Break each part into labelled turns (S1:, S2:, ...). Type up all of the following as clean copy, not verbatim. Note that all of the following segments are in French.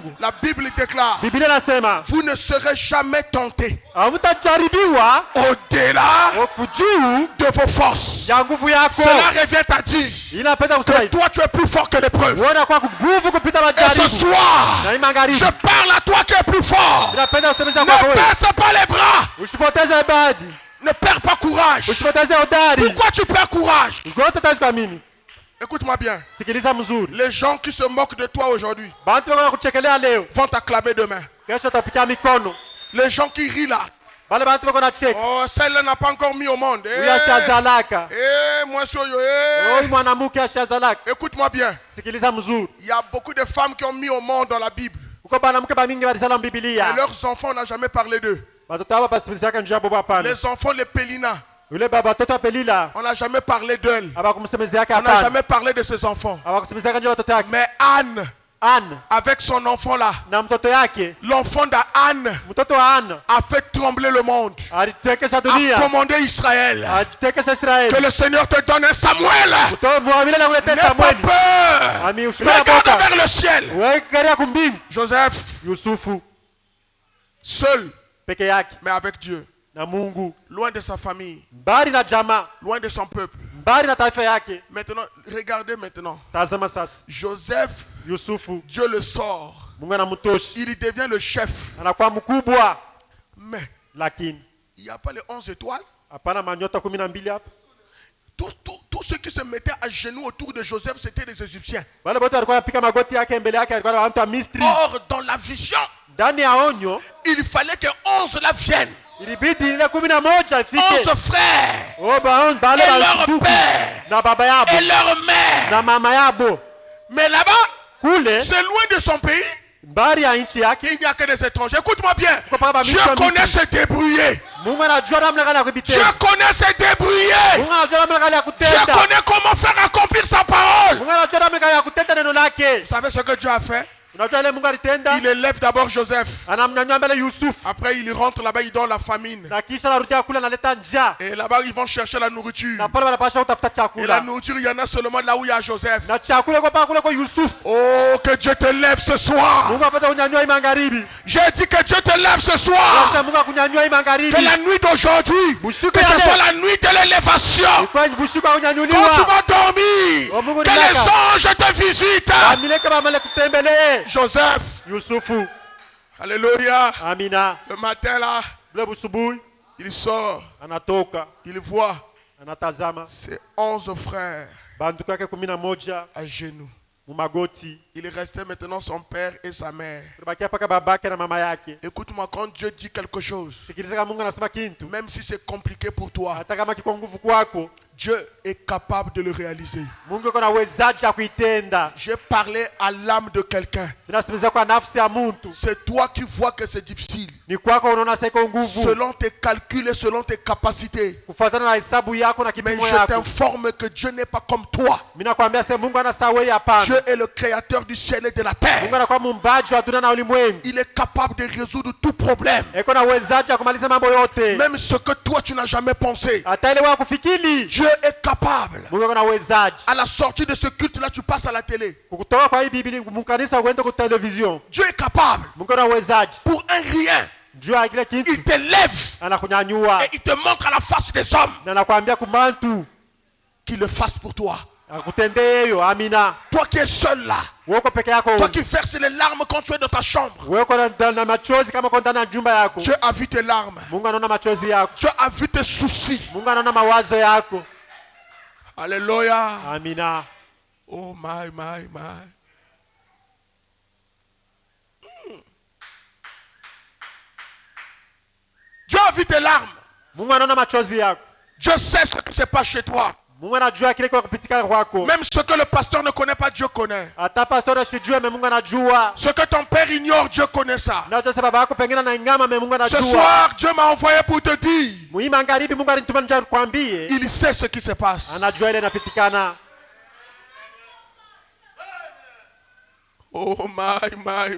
S1: Mungu.
S2: La Bible déclare,
S1: Biblia inasema
S2: vous ne serez jamais tentés
S1: hamtajaribiwa
S2: au-delà
S1: juu
S2: de vos forces.
S1: ya nguvu yako.
S2: Cela revient à dire
S1: Inapenda kusema
S2: que
S1: hivi.
S2: toi tu es plus fort que l'épreuve.
S1: Wewe unakuwa nguvu kupita
S2: Et ce
S1: majaribu.
S2: soir,
S1: Na hii magharibi.
S2: je parle à toi qui es plus fort.
S1: Inapenda kusemeza
S2: Ne
S1: kwako wewe.
S2: baisse pas les bras.
S1: Usipoteze badi.
S2: Ne perds pas courage.
S1: Usipoteze hodari.
S2: Pourquoi tu perds courage?
S1: Ugote tazi kwa mimi.
S2: Écoute-moi bien.
S1: Sikiliza mzuri.
S2: Les gens qui se moquent de toi aujourd'hui
S1: Bantu wako kuchekelea leo.
S2: vont t'acclamer demain.
S1: Kesho utapikia mikono.
S2: Les gens qui rient là.
S1: Wale bantu wako na cheki.
S2: Oh, celle-là n'a pas encore mis au monde.
S1: Huyu ashazalaka.
S2: Moi soyo.
S1: Huyu mwanamke ashazalaka.
S2: Écoute-moi bien.
S1: Sikiliza mzuri.
S2: Il y a beaucoup de femmes qui ont mis au monde dans la Bible.
S1: Uko banamke bamingi balisala
S2: Et
S1: Biblia.
S2: leurs enfants, on n'a jamais parlé d'eux.
S1: Watoto hapa basimisaka njia bobo hapana.
S2: Les enfants, les Pélina,
S1: Yule baba watoto wa Pelila
S2: on n'a jamais parlé d'elle.
S1: abakumsemezea yake
S2: On n'a
S1: hapana.
S2: jamais parlé de ses enfants.
S1: Abakusemezea njia watoto yake.
S2: Mais Anne,
S1: Anne
S2: avec son enfant là,
S1: na mtoto yake,
S2: l'enfant d'Anne
S1: mtoto wa Anne
S2: a fait trembler le monde,
S1: alitekesha
S2: a
S1: dunia,
S2: commandé Israël.
S1: alitekesha
S2: Que
S1: Israeli.
S2: le Seigneur te donne un Samuel.
S1: Mtoto mwamile na kuleta
S2: N'aie pas
S1: Samueli.
S2: peur.
S1: Ami ushikara
S2: Regarde
S1: boka.
S2: vers le ciel.
S1: Wewe karia kumbingu.
S2: Joseph,
S1: Yusufu
S2: seul,
S1: peke yake
S2: mais avec Dieu.
S1: na Mungu,
S2: Loin de sa famille,
S1: mbali na jamaa,
S2: loin de son peuple.
S1: mbali na taifa yake.
S2: Maintenant, regardez maintenant.
S1: Tazama sasa,
S2: Joseph,
S1: Yusufu
S2: Dieu le sort.
S1: Mungu anamtoshi,
S2: Il devient le chef.
S1: anakuwa mkubwa,
S2: Mais
S1: lakini
S2: il n'y a pas les 11 étoiles.
S1: hapana manyota 12 hapa.
S2: Tous ceux qui se mettaient à genoux autour de Joseph, c'était les Égyptiens.
S1: Wale wote walikuwa wanapiga magoti yake mbele yake, alikuwa watu wa Misri.
S2: Or, dans la vision,
S1: Ndani ya onyo
S2: il fallait que 11 là viennent.
S1: ilibidi ile 11 ifike.
S2: 11 frères
S1: Oh bale
S2: et leur
S1: ndugu
S2: père
S1: na baba yabo
S2: et leur mère.
S1: na mama yabo.
S2: Mais là-bas,
S1: Kule
S2: c'est loin de son pays.
S1: mbali ya nchi yake,
S2: Il n'y a que des étrangers. Écoute-moi bien.
S1: Papa,
S2: Dieu
S1: Misri.
S2: connaît se débrouiller.
S1: Mungu anajua namna gani ya
S2: Dieu
S1: kubitenda.
S2: connaît se débrouiller.
S1: Mungu anajua namna gani ya
S2: Dieu
S1: kutenda.
S2: connaît comment faire accomplir sa parole.
S1: Mungu anajua namna gani ya kutenda neno lake.
S2: Vous savez ce que Dieu a fait?
S1: Unajua ile Mungu alitenda?
S2: Il élève d'abord Joseph.
S1: Anamnyanyua mbele Yusuf.
S2: Après, il rentre là-bas, il donne la famine.
S1: Na kisha anarudia kule analeta njaa.
S2: Et là-bas, ils vont chercher la nourriture.
S1: Na pale wanapasha kutafuta
S2: Et la
S1: chakula.
S2: nourriture, il y en a seulement là où il y a Joseph.
S1: Na chakula kwa kule kwa Yusuf.
S2: Oh, que Dieu te lève ce soir.
S1: Mungu apata kunyanyua hii magharibi.
S2: J'ai dit que Dieu te lève ce soir.
S1: Sasa Mungu akunyanyua hii magharibi.
S2: Que la nuit d'aujourd'hui,
S1: Bushuko
S2: que
S1: ya
S2: ce
S1: leo.
S2: soit la nuit de l'élévation.
S1: Kwa bushuko
S2: Quand
S1: kunyanyuliwa.
S2: tu vas dormir,
S1: Oh, Mungu
S2: que
S1: ni
S2: les
S1: laka.
S2: anges te visitent.
S1: Amileke bamale kutembelee.
S2: Joseph,
S1: Yusufu.
S2: alléluia.
S1: Amina.
S2: Le matin là,
S1: Bule busubuhi
S2: il sort,
S1: anatoka,
S2: il voit
S1: anatazama
S2: ses 11 frères
S1: banduku yake 11
S2: à genoux.
S1: mumagoti.
S2: Il restait maintenant son père et sa mère.
S1: Tulibakia paka babake na mama yake.
S2: Écoute-moi, quand Dieu dit quelque chose,
S1: Sikiliza kama Mungu anasema kintu,
S2: même si c'est compliqué pour toi,
S1: hata kama kiko nguvu kwako,
S2: Dieu est capable de le réaliser.
S1: Mungu yuko na uwezaji wa kuitenda.
S2: J'ai parlé à l'âme de quelqu'un.
S1: Ninasemeza kwa nafsi ya mtu.
S2: C'est toi qui vois que c'est difficile.
S1: Ni kwako unaona sasa iko nguvu.
S2: Selon tes calculs et selon tes capacités.
S1: Kufuatana na hesabu yako na
S2: Mais
S1: kipimo
S2: je
S1: yako.
S2: t'informe que Dieu n'est pas comme toi.
S1: Mimi nakwambia sasa Mungu ana sawa yeye hapana.
S2: Dieu est le créateur du ciel et de la
S1: Mungu
S2: terre.
S1: anakuwa muumbaji wa dunia na ulimwengu.
S2: Il est capable de résoudre tout problème.
S1: Eko na uwezaji wa kumaliza mambo yote.
S2: Même ce que toi tu n'as jamais pensé.
S1: Hata ile wewe kufikiri.
S2: Dieu est capable.
S1: Mungu yuko na uwezaji.
S2: À la sortie de ce culte là, tu passes à la télé.
S1: Kutoka kwa hii Biblia mkanisa uende kwa television.
S2: Dieu est capable.
S1: Mungu ana uwezaji.
S2: Pour un rien,
S1: Juu ya kile kitu
S2: il t'élève
S1: anakunyanyua
S2: et il te montre à la face des hommes
S1: na anakuambia kumantu
S2: qu'il le fasse pour toi.
S1: akutendee hiyo. Amina.
S2: Toi qui es seul là,
S1: Wewe uko peke yako.
S2: toi qui verses les larmes quand tu es dans ta chambre,
S1: Wewe uko na machozi kama uko ndani ya nyumba yako.
S2: Dieu a vu tes larmes.
S1: Mungu anaona machozi yako.
S2: Dieu a vu tes soucis.
S1: Mungu anaona mawazo yako.
S2: Alléluia.
S1: Amina.
S2: Oh my. Dieu a vu tes larmes.
S1: Mungu anaona machozi yako.
S2: Dieu sait ce qui se passe chez toi.
S1: Mungu anajua kile kiko kupitika kwako.
S2: Même ce que le pasteur ne connaît pas, Dieu connaît.
S1: Hata pastor asijue me Mungu anajua.
S2: Ce que ton père ignore, Dieu connaît ça.
S1: Na sasa baba yako pengine na ingama me Mungu
S2: Ce
S1: anajua.
S2: soir, Dieu m'a envoyé pour te dire,
S1: Muhimu magharibi Mungu alinituma nje kukwambie.
S2: il sait ce qui se passe.
S1: Anajua ile inapitikana.
S2: Oh my.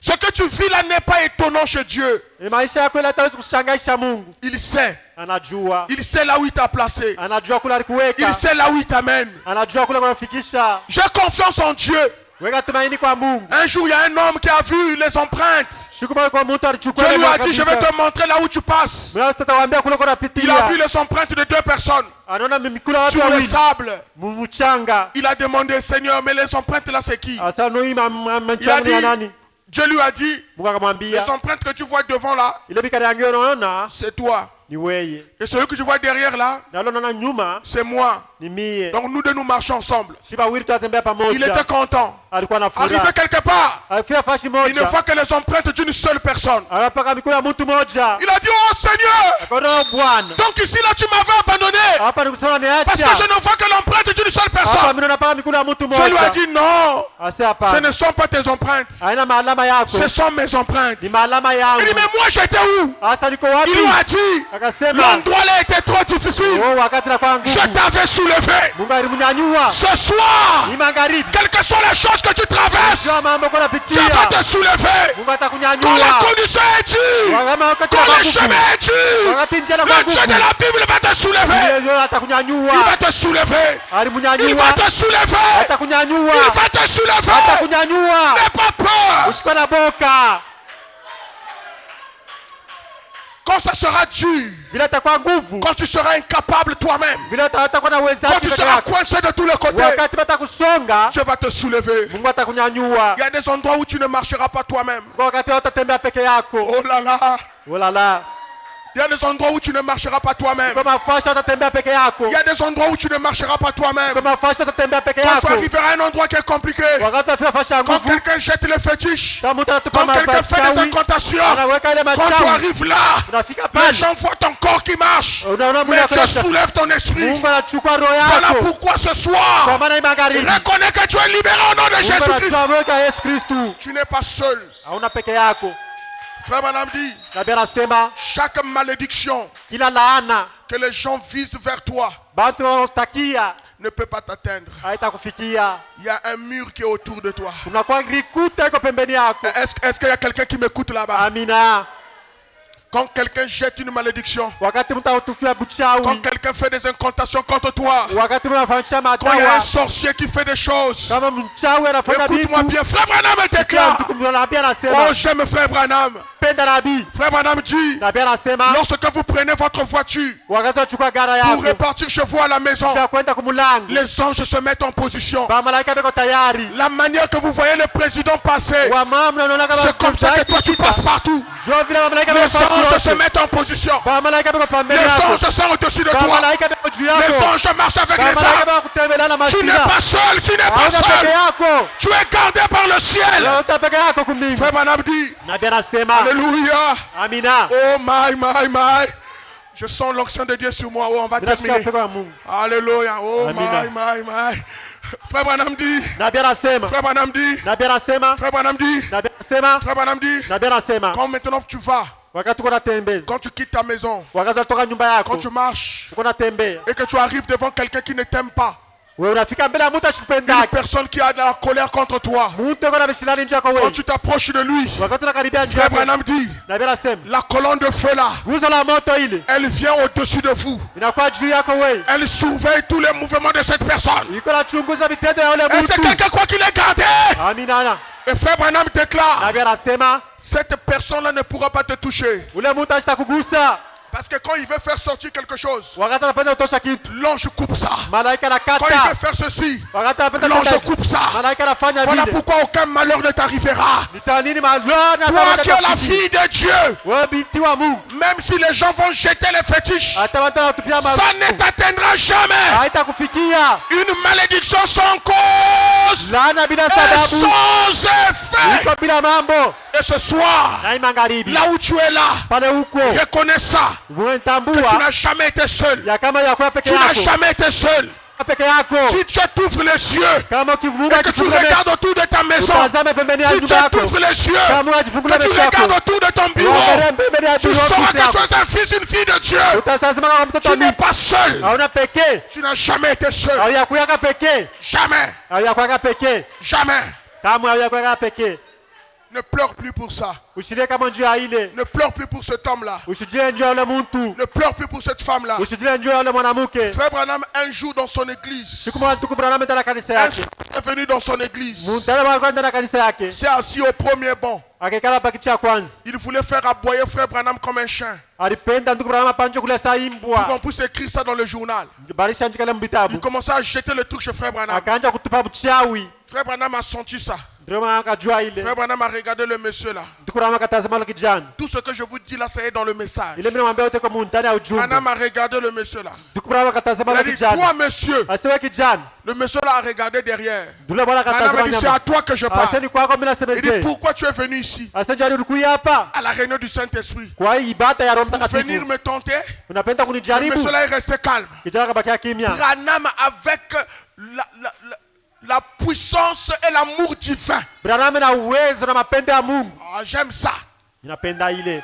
S2: Ce que tu vis là n'est pas étonnant chez Dieu.
S1: Maisha yako ile hata kushangaisha Mungu.
S2: Il sait.
S1: Anajua.
S2: Il sait là où il t'a
S1: Anajua kule alikuweka.
S2: Il sait là où il t'amène.
S1: Anajua kule kunafikisha.
S2: J'ai confiance en Dieu.
S1: weka tumaini kwa Mungu.
S2: Un jour, il y a un homme qui a vu les empreintes.
S1: Siku moja kwa mtu alichukua
S2: Dieu
S1: ile
S2: lui a dit, je vais
S1: makabisa.
S2: te montrer là où tu passes.
S1: Mwana tutawaambia kule kuna
S2: Il a
S1: pitia.
S2: vu les empreintes de 2 personnes
S1: Anaona mimikula watu
S2: sur le
S1: wawili.
S2: sable.
S1: Mumuchanga.
S2: Il a demandé, Seigneur, mais les empreintes là, c'est qui?
S1: Asa no ima
S2: Il a
S1: mchanga ya
S2: dit,
S1: nani?
S2: Dieu lui a dit,
S1: Mungu akamwambia,
S2: les empreintes que tu vois devant là,
S1: ile bikari yangu unaona
S2: c'est toi.
S1: ni weye.
S2: Et celui que tu vois derrière là,
S1: Na ile unaona nyuma
S2: c'est moi.
S1: ni mie.
S2: Donc nous deux, nous marchons ensemble.
S1: Shiba wili tunatembea
S2: Il était
S1: pamoja.
S2: content.
S1: Alikuwa na
S2: Arrivé
S1: furaha.
S2: quelque part,
S1: Alifika fashi
S2: il ne
S1: moja.
S2: voit que les empreintes d'une seule personne.
S1: Anapaka mikono ya mtu moja.
S2: Il a dit, oh Seigneur,
S1: Akaona Bwana.
S2: donc ici là, tu m'avais abandonné.
S1: Hapa nikusema
S2: Parce que
S1: niacha.
S2: je ne vois que l'empreinte d'une seule
S1: Hapa
S2: personne.
S1: mimi napaka mikono ya mtu
S2: Je lui ai
S1: moja.
S2: dit, non,
S1: Ase
S2: ce
S1: hapa.
S2: ne sont pas tes empreintes.
S1: Haina maalama yako.
S2: Ce sont mes empreintes.
S1: Ni maalama
S2: Il
S1: yangu.
S2: dit, mais moi j'étais où?
S1: Asa niko
S2: Il
S1: wapi?
S2: lui a dit,
S1: Akasema,
S2: l'endroit là était trop difficile.
S1: oh wakati na kwa nguvu.
S2: Je t'avais soulevé.
S1: Mungu alimnyanyua.
S2: Ce soir,
S1: Ni magharibi.
S2: quelles que soient les choses que tu traverses,
S1: Jua mambo kuna
S2: Dieu
S1: pitia.
S2: va te soulever.
S1: Mungu
S2: Quand
S1: atakunyanyua.
S2: la condition est dure,
S1: Wakati wakati
S2: quand
S1: wa
S2: le
S1: nguvu.
S2: chemin est dur,
S1: Wakati njia na
S2: le
S1: nguvu.
S2: Dieu de la Bible va te soulever.
S1: Yeye
S2: Il
S1: atakunyanyua.
S2: va te soulever. Il
S1: Alimunyanyua.
S2: va te soulever.
S1: Atakunyanyua.
S2: Il va te soulever.
S1: Atakunyanyua.
S2: N'aie pas peur.
S1: Usikwe na boka.
S2: Quand ça sera dur,
S1: Vile atakuwa nguvu.
S2: quand tu seras incapable toi-même,
S1: Vile atakuwa na
S2: quand
S1: uwezaji
S2: tu
S1: peke
S2: seras
S1: yako.
S2: coincé de tous les côtés,
S1: Wakati batakusonga,
S2: Dieu va te soulever.
S1: Mungu atakunyanyua.
S2: Il y a des endroits où tu ne marcheras pas toi-même.
S1: Wakati utatembea peke yako.
S2: Oh là là.
S1: Oh là là.
S2: Il y a des endroits où tu ne marcheras pas toi-même.
S1: Kwa mafasha utatembea peke yako.
S2: Il y a des endroits où tu ne marcheras pas toi-même.
S1: Kwa mafasha utatembea peke
S2: Quand tu
S1: yako.
S2: arriveras à un endroit qui est compliqué,
S1: Wakati utafika fasha ya
S2: quand
S1: nguvu,
S2: quelqu'un jette les fétiches,
S1: kama mtu anatupa
S2: quand quelqu'un fait des
S1: machawi,
S2: incantations,
S1: anaweka ile
S2: quand tu
S1: machawi,
S2: arrives là,
S1: unafika
S2: les
S1: pale.
S2: gens voient ton corps qui marche.
S1: Unaona mwili
S2: Mais
S1: wako
S2: Dieu
S1: unasha-
S2: soulève ton esprit.
S1: Mungu anachukua roho
S2: Voilà
S1: yako.
S2: pourquoi ce
S1: Kwa
S2: soir,
S1: maana hii magharibi.
S2: reconnais que tu es libéré au nom de
S1: Mungu
S2: Jésus-Christ.
S1: anachukua roho ya Yesu Kristu.
S2: Tu n'es pas seul.
S1: Hauna peke yako.
S2: Frère Madame dit,
S1: Nabii anasema
S2: chaque malédiction
S1: kila laana
S2: que les gens visent vers toi
S1: bantu wanaotakia
S2: ne peut pas t'atteindre.
S1: haitakufikia.
S2: Il y a un mur qui est autour de toi.
S1: Kunakuwa rikuta iko pembeni yako.
S2: Est-ce qu'il y a quelqu'un qui m'écoute là-bas?
S1: Amina.
S2: Quand quelqu'un jette une malédiction,
S1: Wakati mtu atufia
S2: quand
S1: buchawi,
S2: quelqu'un fait des incantations contre toi,
S1: wakati mtu anafanyisha
S2: quand il y a un
S1: madawa,
S2: sorcier qui fait des choses,
S1: kama mchawi anafanya vitu,
S2: écoute-moi bien. Frère Branham
S1: kila
S2: déclare.
S1: mtu kumwambia
S2: Oh,
S1: anasema,
S2: j'aime Frère Branham.
S1: penda nabii.
S2: Frère Branham dit,
S1: Nabii anasema,
S2: lorsque vous prenez votre voiture
S1: wakati unachukua gara
S2: pour
S1: yako,
S2: repartir chez vous à la maison,
S1: kisha kwenda kumulango,
S2: les anges se mettent en position.
S1: ba malaika beko tayari.
S2: La manière que vous voyez le président passer,
S1: Wa mama unaona kama
S2: c'est comme ça que toi tu passes partout.
S1: Jo vile ba malaika
S2: Les
S1: beko
S2: anges se
S1: pasi.
S2: mettent en position.
S1: Ba malaika beko pembeni
S2: Les
S1: yako.
S2: anges sont au-dessus de
S1: Ba
S2: toi.
S1: malaika beko juu
S2: Les
S1: yako.
S2: anges marchent avec
S1: Ba
S2: les
S1: malaika
S2: âmes.
S1: beko kutembelea na
S2: Tu n'es
S1: mashina.
S2: pas seul, tu n'es pas
S1: Hauna peke
S2: seul.
S1: yako.
S2: Tu es gardé par le ciel.
S1: Leo uta peke yako kumbingu.
S2: Frère Branham dit,
S1: Nabii anasema,
S2: Alléluia.
S1: amina.
S2: Oh my. Je sens l'onction de Dieu sur moi. Oh, on va
S1: Ninasikia
S2: terminer.
S1: pepo ya Mungu.
S2: Alléluia. Oh
S1: Amina.
S2: my. Frère Branham dit,
S1: Nabii anasema,
S2: Frère Branham dit,
S1: Nabii anasema,
S2: Frère Branham dit,
S1: Nabii anasema,
S2: Frère Branham dit,
S1: Nabii anasema,
S2: quand maintenant tu vas,
S1: wakati uko natembeza,
S2: quand tu quittes ta maison,
S1: wakati unatoka nyumba
S2: quand
S1: yako,
S2: tu marches
S1: uko natembea,
S2: et que tu arrives devant quelqu'un qui ne t'aime pas,
S1: wewe unafika mbele ya mtu
S2: une
S1: ashikupendaki,
S2: personne qui a de la colère contre toi,
S1: mtu uko na mishilani nje yako
S2: quand
S1: wewe,
S2: tu t'approches de lui,
S1: wakati unakaribia nje
S2: Frère
S1: yako,
S2: Branham dit,
S1: Nabii anasema,
S2: la colonne de feu là,
S1: nguzo la moto ile
S2: elle vient au-dessus de vous.
S1: inakuwa juu yako wewe,
S2: Elle surveille tous les mouvements de cette personne.
S1: iko nachunguza vitendo ya yule
S2: Et c'est
S1: mtu.
S2: quelqu'un quoi qu'il est gardé.
S1: Amina.
S2: Et Frère Branham déclare,
S1: Nabii anasema,
S2: cette personne-là ne pourra pas te toucher.
S1: ule mtu ashitakugusa,
S2: Parce que quand il veut faire sortir quelque chose,
S1: wakati anapenda kutosha kitu,
S2: l'ange coupe ça.
S1: malaika
S2: Quand il veut
S1: anakata,
S2: faire ceci,
S1: wakati anapenda
S2: l'ange
S1: kutenda,
S2: coupe ça.
S1: malaika anafanya
S2: Voilà
S1: vile.
S2: pourquoi aucun malheur ne t'arrivera.
S1: Nitanini malona
S2: Toi qui es la fille de Dieu,
S1: wewe binti wa Mungu,
S2: même si les gens vont jeter les fétiches,
S1: hata watu wanatupia
S2: ça ne t'atteindra jamais.
S1: haitakufikia.
S2: Une malédiction sans cause
S1: Laana bila
S2: et
S1: sababu,
S2: sans effet.
S1: iko bila mambo.
S2: Et ce soir,
S1: Na hii magharibi,
S2: là où tu es là,
S1: pale huko,
S2: reconnais ça. Que tu
S1: unatambua
S2: n'as jamais été seul.
S1: ya kama ya kwa peke
S2: Tu n'as
S1: yako,
S2: jamais été seul.
S1: peke yako.
S2: Si Dieu t'ouvre les yeux
S1: Kama
S2: et
S1: ukifungua
S2: que tu
S1: kifunguo,
S2: regardes autour de ta maison,
S1: utazame pembeni ya
S2: si
S1: nyumba
S2: Dieu
S1: yako.
S2: t'ouvre les yeux,
S1: Kama unajifungua
S2: que tu
S1: peke yako,
S2: regardes autour de ton bureau,
S1: uangalie pembeni ya
S2: tu
S1: nyumba
S2: sauras que
S1: yako.
S2: tu es un fils, une fille de Dieu.
S1: Utatazama kama mtoto
S2: Tu
S1: wa
S2: n'es
S1: Mungu.
S2: pas seul.
S1: Hauna pekee,
S2: Tu n'as jamais été seul.
S1: hauyakuweka pekee,
S2: Jamais.
S1: hauyakuweka pekee,
S2: Jamais.
S1: kama hauyakuweka pekee.
S2: Ne pleure plus pour ça.
S1: Usilie kama njoo ya ile.
S2: Ne pleure plus pour cet homme-là.
S1: Usijie njoo ya ule muntu.
S2: Ne pleure plus pour cette femme-là.
S1: Usijie njoo ya ule mwanamke.
S2: Frère Branham, un jour dans son église,
S1: Siku moja ndugu Branham ndani ya kanisa
S2: un
S1: yake.
S2: jour est venu dans son église,
S1: Mtale wa ndani ya kanisa yake.
S2: s'est assis au premier banc.
S1: Akikala pa kiti ya kwanza.
S2: Il voulait faire aboyer Frère Branham comme un chien.
S1: Alipenda ndugu Branham apanje kule saa
S2: Pour
S1: imbwa.
S2: qu'on puisse écrire ça dans le journal.
S1: Barisha njikale
S2: Il
S1: mbitabu.
S2: commençait à jeter le truc chez Frère Branham.
S1: Akaanza kutupa buchawi.
S2: Frère Branham a senti ça.
S1: Ndio maana akajua ile.
S2: Frère Branham a regardé le monsieur là.
S1: Ndugu Branham akatazama ile kijana.
S2: Tout ce que je vous dis là, c'est dans le message.
S1: Ile mimi namwambia wote kwa ndani ya ujumbe.
S2: Branham a regardé le monsieur là.
S1: Ndugu Branham akatazama
S2: Il a
S1: ile
S2: dit, toi
S1: kijana.
S2: monsieur.
S1: Asiwe kijana.
S2: Le monsieur là a regardé derrière.
S1: Ndule bwana
S2: Branham a
S1: akatazama
S2: dit, c'est
S1: nyama.
S2: à toi que je parle.
S1: Aseni kwako mimi
S2: Il dit,
S1: nasemeze.
S2: pourquoi tu es venu ici?
S1: Aseni jani ulikuja hapa.
S2: À la réunion du Saint-Esprit.
S1: Kwa hii ibada ya Roho
S2: Pour
S1: Mtakatifu.
S2: venir me tenter.
S1: Unapenda
S2: Le
S1: kunijaribu?
S2: monsieur là est resté calme.
S1: Kijana kabakia kimya.
S2: Branham avec la puissance et l'amour divin.
S1: Branham na uwezo na mapendo ya Mungu.
S2: Ah, j'aime ça.
S1: Ninapenda ile.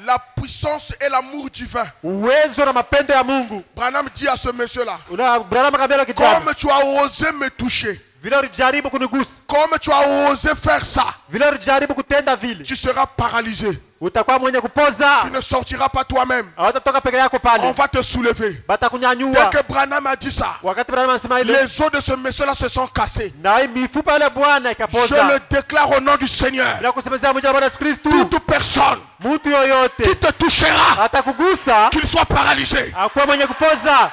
S2: La puissance et l'amour divin.
S1: Uwezo na mapendo ya Mungu.
S2: Branham dit à ce monsieur là,
S1: Branham akamwambia kijana.
S2: comme tu as osé me toucher,
S1: Vile ulijaribu kunigusa.
S2: comme tu as osé faire ça,
S1: Vile ulijaribu kutenda vile.
S2: tu seras paralysé.
S1: Utakuwa mwenye kupoza.
S2: Tu ne sortiras pas toi-même.
S1: Hawatatoka peke yako
S2: On
S1: pale.
S2: va te soulever.
S1: Batakunyanyua.
S2: Dès que Branham a dit ça,
S1: Wakati Branham anasema ile.
S2: les os de ce monsieur-là se sont cassés.
S1: Na hii mifupa ile Bwana
S2: Je
S1: ikapoza.
S2: le déclare au nom du Seigneur.
S1: Bila kusemezea mmoja wa Bwana Yesu Kristo.
S2: Toute personne
S1: Mtu
S2: qui
S1: yoyote
S2: te touchera,
S1: atakugusa
S2: qu'il soit paralysé.
S1: akuwa mwenye kupoza.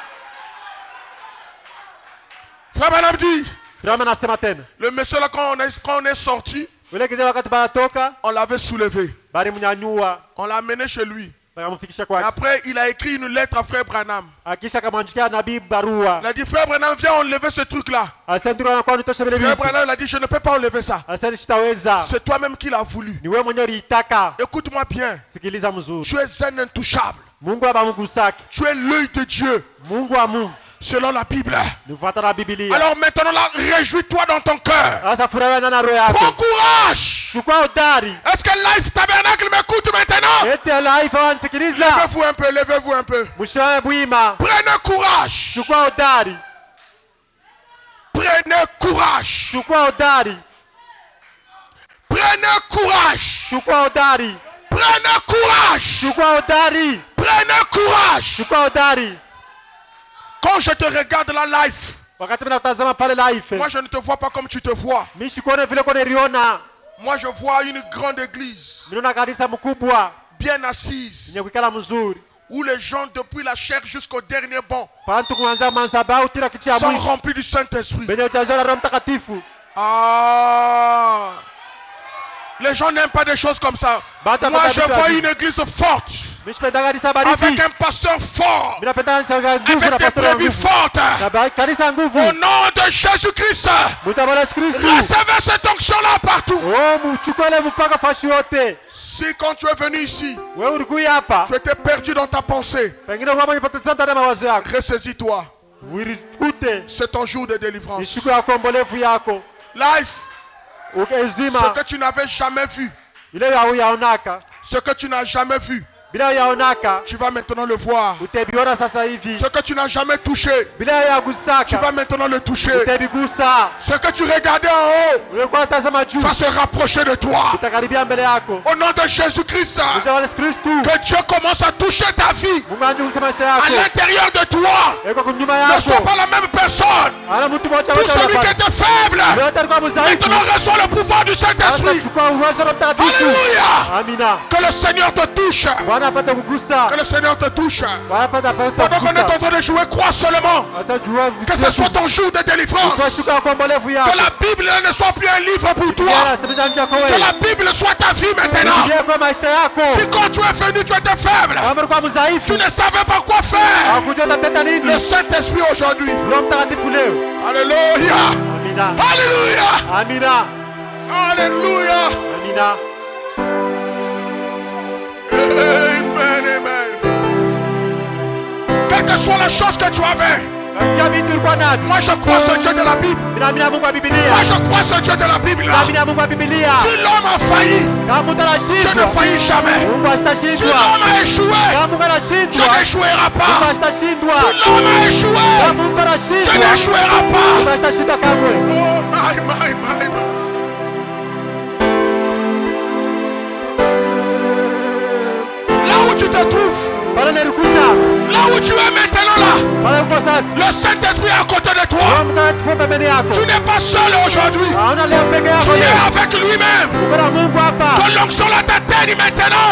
S2: Frère Branham dit,
S1: Branham anasema tena.
S2: le monsieur là, quand on est sorti,
S1: Ule kijana wakati banatoka
S2: on l'avait soulevé.
S1: bali mnyanyua
S2: On l'a amené chez lui.
S1: bakamfikisha
S2: Et
S1: kwake.
S2: après, il a écrit une lettre à Frère Branham.
S1: Akisha akamwandikia nabii barua.
S2: Il a dit, Frère Branham, viens enlever ce truc-là.
S1: Asante ndio anakuwa nitosha vile
S2: Frère
S1: vitu.
S2: Branham, il a dit, je ne peux pas enlever ça.
S1: Asante sitaweza.
S2: C'est toi-même qui l'as voulu.
S1: Ni wewe mwenyewe uliitaka.
S2: Écoute-moi bien.
S1: Sikiliza mzuri.
S2: Tu es un intouchable.
S1: Mungu abamgusaki.
S2: Tu es l'œil de Dieu,
S1: Mungu wa Mungu.
S2: selon la Bible.
S1: Nifuata na Biblia.
S2: Alors maintenant, là, réjouis-toi dans ton cœur.
S1: Sasa furahia na roho
S2: Prends
S1: yako.
S2: courage.
S1: Chukua udari.
S2: Est-ce que Life Tabernacle m'écoute maintenant?
S1: Eti life wansikiliza.
S2: Levez-vous un peu, levez-vous un peu.
S1: Mshawe bwima.
S2: Prenez courage.
S1: Chukua udari.
S2: Prenez courage.
S1: Chukua udari.
S2: Prenez courage.
S1: Chukua udari.
S2: Prenez courage.
S1: Chukua udari.
S2: Prenez courage.
S1: Chukua udari.
S2: Quand je te regarde la life,
S1: Wakati mimi natazama pale life.
S2: moi je ne te vois pas comme tu te vois.
S1: Mimi sikuone vile kone riona.
S2: Moi je vois une grande église
S1: Niliona kanisa mkubwa
S2: bien assise
S1: yenye kuikala mzuri.
S2: où les gens depuis la chair jusqu'au dernier banc
S1: Pantu kuanza mansabau tira kichi ya
S2: sont
S1: mwisho.
S2: remplis du Saint-Esprit.
S1: Benye utazola Roho Mtakatifu.
S2: Ah, les gens n'aiment pas des choses comme ça.
S1: Bata
S2: Moi
S1: bata
S2: je
S1: vitu
S2: vois
S1: hivi.
S2: une église forte
S1: Mimi sipenda kanisa
S2: avec
S1: baridi.
S2: un pasteur fort,
S1: Mimi napenda kanisa la nguvu na
S2: avec des
S1: pastor wa
S2: brebis
S1: nguvu.
S2: fortes.
S1: Na kanisa nguvu.
S2: Au nom de Jésus-Christ,
S1: Mutabala Yesu Kristo.
S2: recevez cette onction-là partout.
S1: Oh, mchukue ile mpaka fashi yote.
S2: Si quand tu es venu ici,
S1: Wewe ulikuja hapa.
S2: tu étais perdu dans ta pensée,
S1: Pengine kwa mwenye poteza ndani ya mawazo yako.
S2: ressaisis-toi.
S1: Uirikute.
S2: C'est ton jour de délivrance.
S1: Ni siku ya kombolevu yako.
S2: Life, ce
S1: Ukezima.
S2: que tu n'avais jamais vu,
S1: Ile yaonaka.
S2: ce que tu n'as jamais vu,
S1: Bila yaonaka.
S2: tu vas maintenant le voir.
S1: Utabiona sasa hivi.
S2: Ce que tu n'as jamais touché,
S1: Bila
S2: tu
S1: yagusaka.
S2: vas maintenant le toucher.
S1: Utabigusa.
S2: Ce que tu regardais en haut
S1: Ulikuwa unatazama juu.
S2: va se rapprocher de toi.
S1: Utakaribia mbele yako.
S2: Au nom de Jésus-Christ,
S1: Mzee wa Yesu Kristo.
S2: que Dieu commence à toucher ta vie.
S1: Mungu anje kusema maisha
S2: À
S1: yako.
S2: l'intérieur de toi,
S1: Eko kunyuma
S2: ne sois
S1: yako.
S2: pas la même personne.
S1: Ana mtu mmoja
S2: Tout
S1: wote
S2: celui qui
S1: anafanya.
S2: était faible,
S1: Yote alikuwa mzaifu.
S2: maintenant reçoit le pouvoir du
S1: Sasa
S2: Saint-Esprit.
S1: chukua uwezo wa Mtakatifu.
S2: Alléluia.
S1: Amina.
S2: Que le Seigneur te touche.
S1: Bwana apate kugusa.
S2: Que le Seigneur te touche.
S1: Bwana apate
S2: Pendant qu'on est en
S1: kugusa.
S2: train de jouer, crois seulement.
S1: Atajua
S2: Que ce soit ton jour de délivrance.
S1: kwa siku ya kombolevu yako.
S2: Que la Bible ne soit plus un livre pour toi.
S1: Bwana asemesha nje yako
S2: Que
S1: wewe.
S2: la Bible soit ta vie maintenant.
S1: Biblia kwa maisha yako.
S2: Si quand tu es venu, tu étais faible,
S1: Kama ulikuwa mzaifu,
S2: tu ne savais pas quoi faire.
S1: hakujua utatenda
S2: Le
S1: nini.
S2: Saint-Esprit aujourd'hui.
S1: Roho Mtakatifu leo.
S2: Alléluia.
S1: Amina.
S2: Alléluia.
S1: Amina.
S2: Alléluia.
S1: Amina.
S2: Amen, amen. Quelle que soit la chose que tu avais,
S1: Katika vitu ulikuwa navyo.
S2: moi je crois ce Dieu de la Bible.
S1: Ninaamini Mungu wa Biblia.
S2: Moi je crois ce Dieu de la Bible.
S1: Ninaamini Mungu wa Biblia.
S2: Si l'homme a failli,
S1: Kama mtu
S2: je ne
S1: anashindwa,
S2: faillis jamais.
S1: Mungu
S2: Si
S1: asitashindwa.
S2: l'homme a échoué,
S1: Kama Mungu
S2: je
S1: anashindwa,
S2: n'échouerai
S1: Mungu
S2: pas.
S1: asitashindwa.
S2: Si l'homme a échoué,
S1: Kama Mungu
S2: je
S1: anashindwa,
S2: n'échouerai pas.
S1: Mungu asitashindwa kamwe.
S2: Oh my, my, my, my. te trouves,
S1: pale nilikuta,
S2: là où tu es maintenant là,
S1: pale uko sasa,
S2: le Saint-Esprit est à côté de toi.
S1: Roho Mtakatifu pembeni yako.
S2: Tu n'es pas seul aujourd'hui.
S1: Hauna leo peke
S2: Tu
S1: yako
S2: es
S1: leo.
S2: avec lui-même.
S1: Uko na Mungu hapa.
S2: Que l'onction la t'atteigne maintenant.